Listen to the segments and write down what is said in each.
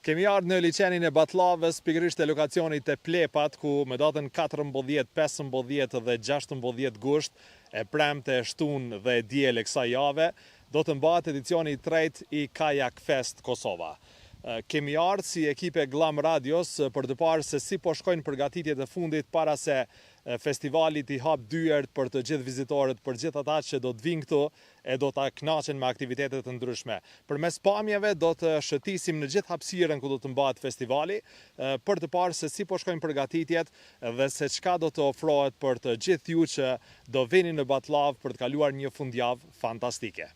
Kemi ardhur në liçenin e Batllavës, pikërisht e lokacionit të Plepat, ku me datën 14, 15 dhe 16 gusht, e premte, e shtunë dhe e diel e kësaj jave, do të mbahet edicioni i tretë i Kayak Fest Kosova. Kemi ardhur si ekipe Glam Radios për të parë se si po shkojnë përgatitjet e fundit para se festivali t'i hap dyert për të gjithë vizitorët, për gjithë ata që do të vinë këtu e do ta kënaqen me aktivitetet të ndryshme. Përmes pamjeve do të shëtisim në gjithë hapësirën ku do të mbahet festivali për të parë se si po shkojnë përgatitjet dhe se çka do të ofrohet për të gjithë ju që do vini në Batllavë për të kaluar një fundjavë fantastike.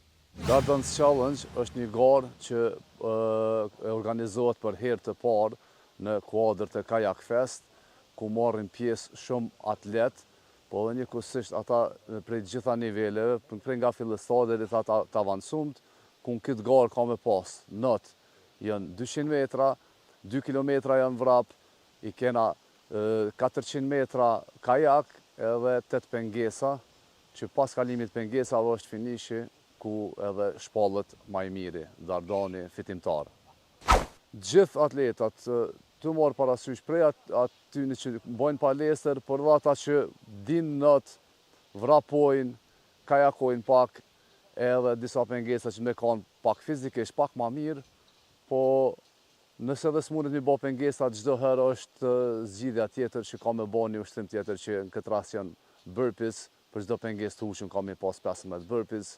Gardens Challenge është një garë që e organizohet për herë të parë në kuadër të Kayak Fest, ku marrin pjesë shumë atlet, po edhe njëkohësisht ata prej gjitha niveleve, prej nga fillestare deri te të avancumt, ku në këtë garë ka me pas not janë 200 metra, 2 kilometra janë vrap, i kena 400 metra kajak edhe 8 pengesa, që pas kalimit pengesave është finishi, ku edhe shpallët Majmiri, Dardani, fitimtar. Gjithë atletat të marrë parasysh prej aty që bojnë palestër, për ata që dinë not, vrapojnë, kajakojnë pak, edhe disa pengesa që me kanë pak fizikisht, pak ma mirë, po nëse dhe s'mundet mi bo pengesa, çdo herë është zgjidhja tjetër që ka me bo një ushtrim tjetër që në këtë rast janë burpees, për çdo pengesë të huqën ka me pas 15 burpees.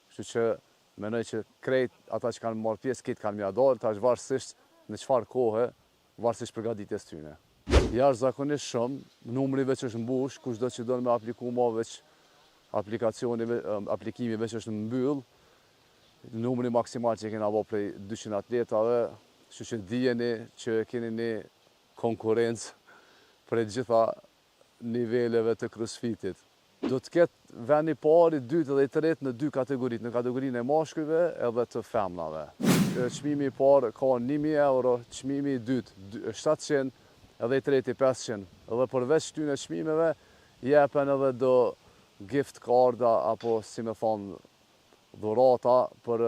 Kështu që menoj që krejt ata që kanë marrë pjesë këtë kanë mja dalë, tash varësisht në çfarë kohe, varësisht përgatitjes tyne. Jashtëzakonisht shumë, numri veç është mbush, kushdo që do me apliku ma veç aplikimi veç është mbyll, numri maksimal që kena bo prej 200 atletave, kështu që dijeni që keni një konkurencë prej gjitha niveleve të crossfitit. Do të ketë vendi pari, dytë dhe i tretë në dy kategoritë, në kategorinë e mashkujve edhe të femnave. Çmimi i parë ka 1000 euro, çmimi i dytë 700 edhe i treti 500. Edhe përveç këtyre çmimeve jepen edhe do gift carda apo si më thon dhurata për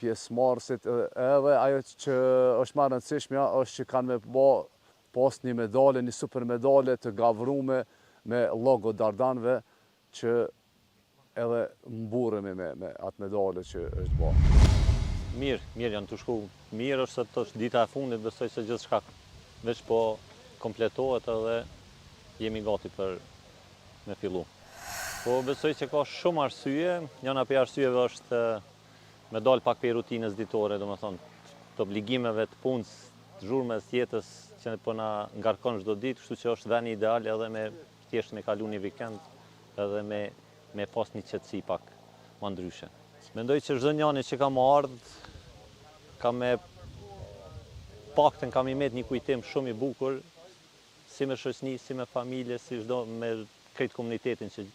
pjesëmarrësit, edhe ajo që është më e rëndësishmja është që kanë me pas një medale, një super medale të gavrume me logo Dardanëve që edhe mburremi me atë medale që është bërë. Mirë janë të shku. Mirë është se të është dita e fundit, besoj se gjithë shka veç po kompletohet edhe jemi gati për me fillu. Po besoj që ka shumë arsye, njëna për arsyeve është me dalë pak për rutinës ditore, do më thonë, të obligimeve të punës, të zhurmes jetës që po na ngarkon çdo ditë, kështu që është veni ideal edhe me thjesht me kalu një vikend edhe me pas një qetësi pak më ndryshe. Mendoj që çdo njani që ka më ardhë, ka me paktën ka me met një kujtim shumë i bukur, si me shoqëni, si me familje, si çdo me krejt komunitetin që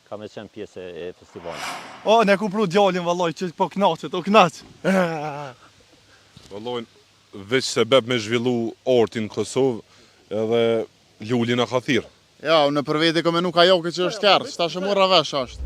ka me qenë pjesë e festivalit. O, ne ku pru djallin vallaj që po knaqet, o knaq. Vallaj, veç se beb me zhvillu ortin në Kosovë edhe lulli në ka thirë. Ja, në për vete këme nuk ajo këtë që është kërë, që ta shë mora vesh është.